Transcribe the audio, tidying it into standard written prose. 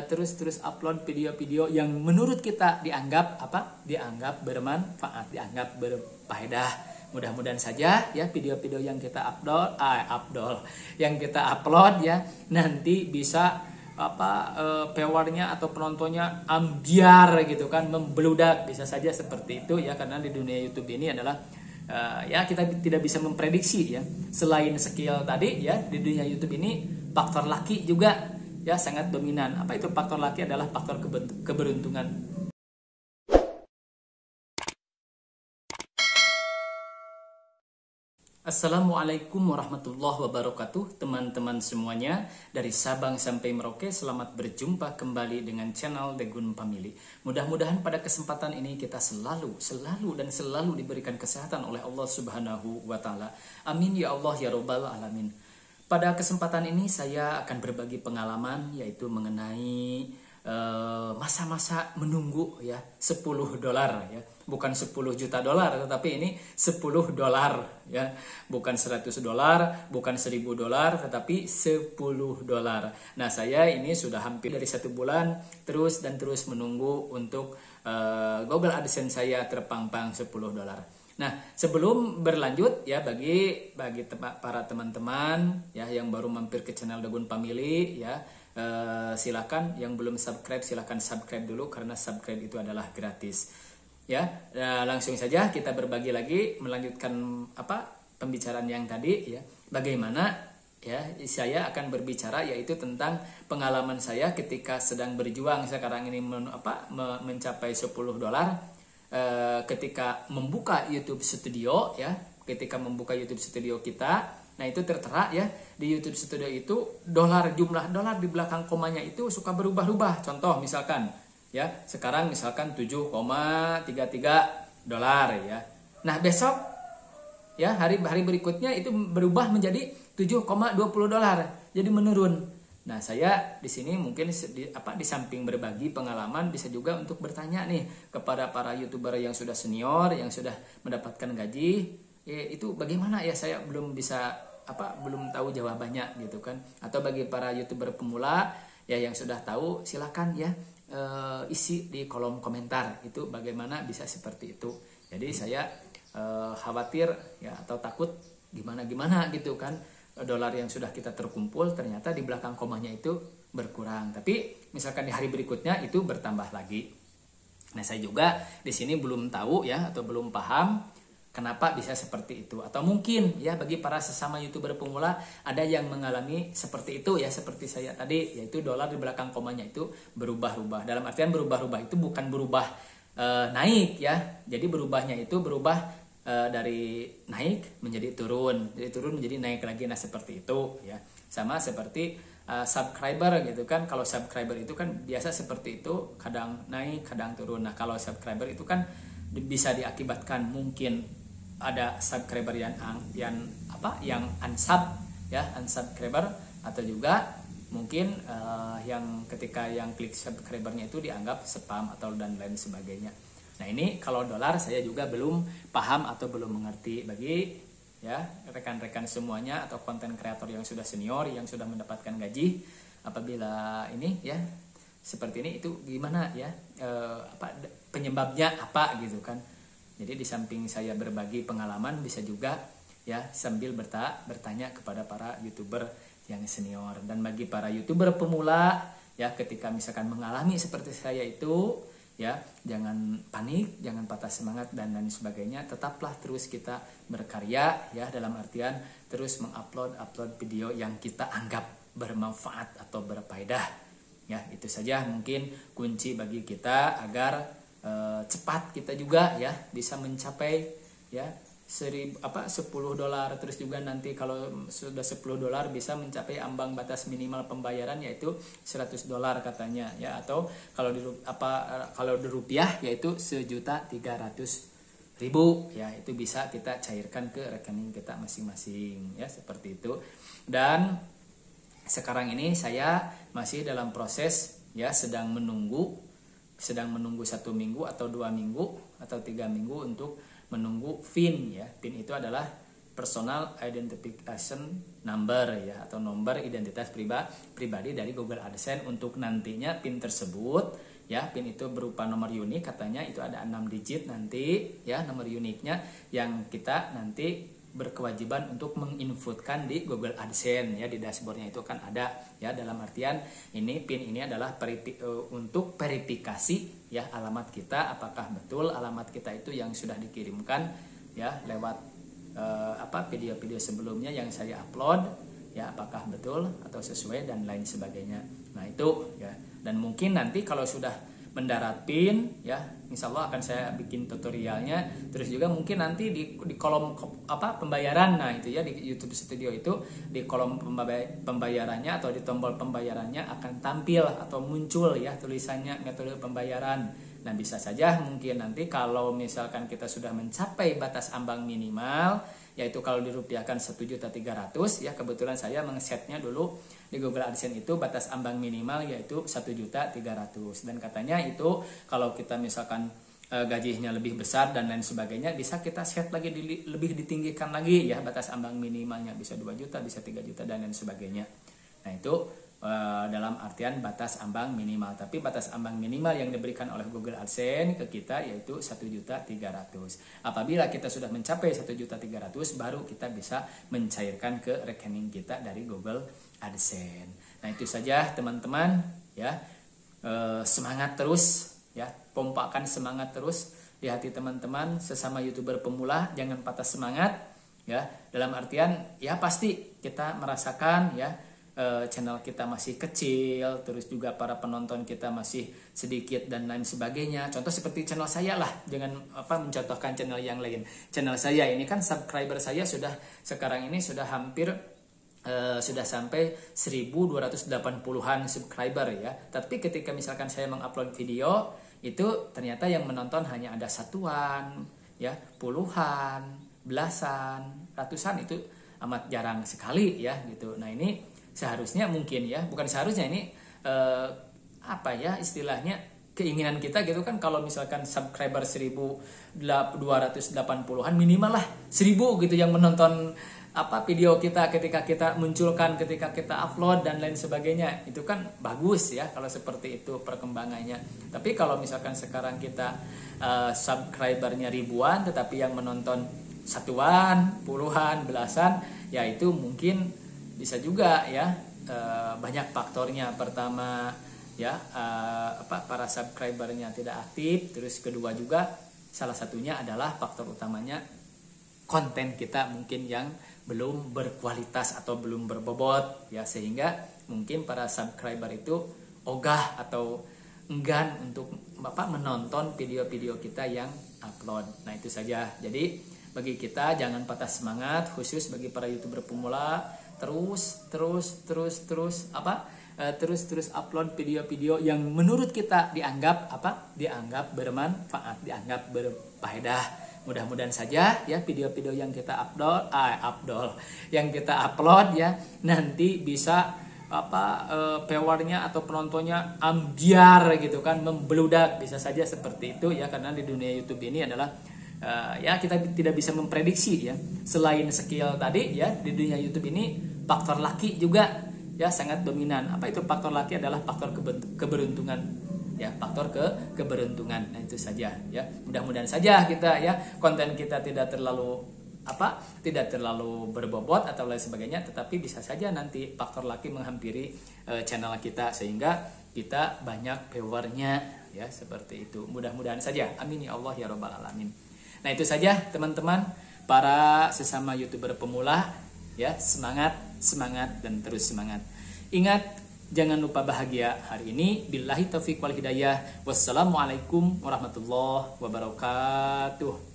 terus upload video-video yang menurut kita dianggap bermanfaat, dianggap berfaedah. Mudah-mudahan saja ya video-video yang kita upload ya nanti bisa viewernya atau penontonnya ambiar gitu kan, membeludak, bisa saja seperti itu ya, karena di dunia YouTube ini adalah ya kita tidak bisa memprediksi ya. Selain skill tadi ya, di dunia YouTube ini faktor laki juga ya sangat dominan. Apa itu faktor laki? Adalah faktor keberuntungan. Assalamualaikum warahmatullahi wabarakatuh, teman-teman semuanya dari Sabang sampai Merauke. Selamat berjumpa kembali dengan channel The Gun Family. Mudah-mudahan pada kesempatan ini kita selalu diberikan kesehatan oleh Allah Subhanahu wa Ta'ala. Amin ya Allah ya Rabbal alamin. Pada kesempatan ini saya akan berbagi pengalaman, yaitu mengenai masa-masa menunggu ya, $10 ya. Bukan 10 juta dolar, tetapi ini $10 ya. Bukan $100, bukan $1000, tetapi $10. Nah, saya ini sudah hampir dari 1 bulan terus menunggu untuk Google AdSense saya terpampang $10. Nah, sebelum berlanjut ya, bagi para teman-teman ya yang baru mampir ke channel The Gun Family ya, silakan yang belum subscribe silakan subscribe dulu, karena subscribe itu adalah gratis. Ya, langsung saja kita berbagi lagi, melanjutkan pembicaraan yang tadi ya. Bagaimana ya saya akan berbicara yaitu tentang pengalaman saya ketika sedang berjuang sekarang ini mencapai $10. Ketika membuka YouTube Studio ya, ketika membuka YouTube Studio kita, nah itu tertera ya di YouTube Studio itu jumlah dolar di belakang komanya itu suka berubah-ubah. Contoh misalkan ya, sekarang misalkan $7,33 ya. Nah, besok ya hari berikutnya itu berubah menjadi $7,20. Jadi menurun. Nah, saya di sini mungkin di samping berbagi pengalaman, bisa juga untuk bertanya nih kepada para YouTuber yang sudah senior, yang sudah mendapatkan gaji, itu bagaimana ya, saya belum tahu jawabannya gitu kan. Atau bagi para YouTuber pemula ya yang sudah tahu, silakan ya isi di kolom komentar itu bagaimana bisa seperti itu. Jadi saya khawatir ya atau takut gimana gitu kan, dolar yang sudah kita terkumpul ternyata di belakang komanya itu berkurang, tapi misalkan di hari berikutnya itu bertambah lagi. Nah, saya juga di sini belum tahu ya atau belum paham kenapa bisa seperti itu, atau mungkin ya bagi para sesama YouTuber pemula ada yang mengalami seperti itu ya, seperti saya tadi, yaitu dolar di belakang komanya itu berubah-ubah. Dalam artian berubah-ubah itu bukan berubah naik ya, jadi berubahnya itu berubah dari naik menjadi turun, dari turun menjadi naik lagi. Nah, seperti itu ya. Sama seperti subscriber gitu kan. Kalau subscriber itu kan biasa seperti itu, kadang naik kadang turun. Nah, kalau subscriber itu kan bisa diakibatkan mungkin ada subscriber yang unsub ya, unsubscriber, atau juga mungkin yang ketika yang klik subscribernya itu dianggap spam atau dan lain sebagainya. Nah, ini kalau dolar saya juga belum paham atau belum mengerti. Bagi ya rekan-rekan semuanya atau konten kreator yang sudah senior, yang sudah mendapatkan gaji, apabila ini ya seperti ini, itu gimana ya, penyebabnya apa gitu kan. Jadi di samping saya berbagi pengalaman, bisa juga ya sambil bertanya kepada para YouTuber yang senior. Dan bagi para YouTuber pemula ya, ketika misalkan mengalami seperti saya itu ya, jangan panik, jangan patah semangat dan lain sebagainya. Tetaplah terus kita berkarya ya, dalam artian terus mengupload video yang kita anggap bermanfaat atau berfaedah. Ya, itu saja mungkin kunci bagi kita agar cepat kita juga ya bisa mencapai ya $10. Terus juga nanti kalau sudah $10 bisa mencapai ambang batas minimal pembayaran, yaitu $100 katanya ya, atau kalau di rupiah yaitu 1.300.000 ya, itu bisa kita cairkan ke rekening kita masing-masing ya, seperti itu. Dan sekarang ini saya masih dalam proses ya, sedang menunggu 1 minggu atau 2 minggu atau 3 minggu untuk menunggu PIN ya. PIN itu adalah personal identification number ya, atau nomor identitas pribadi dari Google AdSense. Untuk nantinya PIN tersebut ya, PIN itu berupa nomor unik, katanya itu ada 6 digit nanti ya, nomor uniknya yang kita nanti berkewajiban untuk menginputkan di Google AdSense ya. Di dashboardnya itu kan ada ya, dalam artian ini PIN ini adalah untuk verifikasi ya alamat kita, apakah betul alamat kita itu yang sudah dikirimkan ya lewat video-video sebelumnya yang saya upload ya, apakah betul atau sesuai dan lain sebagainya. Nah itu ya, dan mungkin nanti kalau sudah mendarat PIN ya, insya Allah akan saya bikin tutorialnya. Terus juga mungkin nanti di kolom pembayaran, nah itu ya, di YouTube Studio itu di kolom pembayarannya atau di tombol pembayarannya akan tampil atau muncul ya tulisannya metode pembayaran. Nah bisa saja mungkin nanti kalau misalkan kita sudah mencapai batas ambang minimal, yaitu kalau dirupiahkan 1.300.000 ya, kebetulan saya mengsetnya dulu di Google AdSense itu batas ambang minimal yaitu 1.300.000, dan katanya itu kalau kita misalkan gajinya lebih besar dan lain sebagainya, bisa kita set lagi lebih ditinggikan lagi ya batas ambang minimalnya, bisa 2 juta, bisa 3 juta dan lain sebagainya. Nah itu dalam artian batas ambang minimal. Tapi batas ambang minimal yang diberikan oleh Google AdSense ke kita yaitu 1.300.000. Apabila kita sudah mencapai 1.300.000 baru kita bisa mencairkan ke rekening kita dari Google AdSense. Nah itu saja teman-teman ya, semangat terus ya, pompakan semangat terus di hati teman-teman sesama YouTuber pemula, jangan patah semangat ya, dalam artian ya pasti kita merasakan ya channel kita masih kecil, terus juga para penonton kita masih sedikit dan lain sebagainya. Contoh seperti channel saya lah, jangan mencontohkan channel yang lain. Channel saya ini kan subscriber saya sudah sekarang ini sudah hampir sudah sampai 1.280-an subscriber ya. Tapi ketika misalkan saya mengupload video itu ternyata yang menonton hanya ada satuan ya, puluhan, belasan, ratusan, itu amat jarang sekali ya gitu. Nah ini seharusnya mungkin ya, bukan seharusnya, ini istilahnya keinginan kita gitu kan, kalau misalkan subscriber 1.280-an minimal lah 1.000 gitu yang menonton video kita ketika kita munculkan, ketika kita upload dan lain sebagainya, itu kan bagus ya kalau seperti itu perkembangannya. Tapi kalau misalkan sekarang kita subscribernya ribuan tetapi yang menonton satuan, puluhan, belasan, ya itu mungkin bisa juga ya, banyak faktornya. Pertama ya para subscribernya tidak aktif, terus kedua juga salah satunya adalah faktor utamanya konten kita mungkin yang belum berkualitas atau belum berbobot ya, sehingga mungkin para subscriber itu ogah atau enggan untuk menonton video-video kita yang upload. Nah itu saja. Jadi bagi kita jangan patah semangat, khusus bagi para YouTuber pemula, terus upload video-video yang menurut kita dianggap bermanfaat, dianggap berfaedah. Mudah-mudahan saja ya video-video yang kita upload ya nanti bisa viewernya atau penontonnya ambiar gitu kan, membeludak, bisa saja seperti itu ya, karena di dunia YouTube ini adalah ya kita tidak bisa memprediksi ya. Selain skill tadi ya, di dunia YouTube ini faktor laki juga ya sangat dominan. Apa itu faktor laki? Adalah faktor keberuntungan ya, faktor keberuntungan. Nah itu saja ya. Mudah-mudahan saja kita ya konten kita tidak terlalu berbobot atau lain sebagainya, tetapi bisa saja nanti faktor laki menghampiri channel kita sehingga kita banyak viewernya ya, seperti itu. Mudah-mudahan saja. Amin ya Allah ya rabbal alamin. Nah itu saja teman-teman, para sesama YouTuber pemula ya, semangat dan terus semangat. Ingat, jangan lupa bahagia hari ini. Billahi taufiq wal hidayah. Wassalamualaikum warahmatullahi wabarakatuh.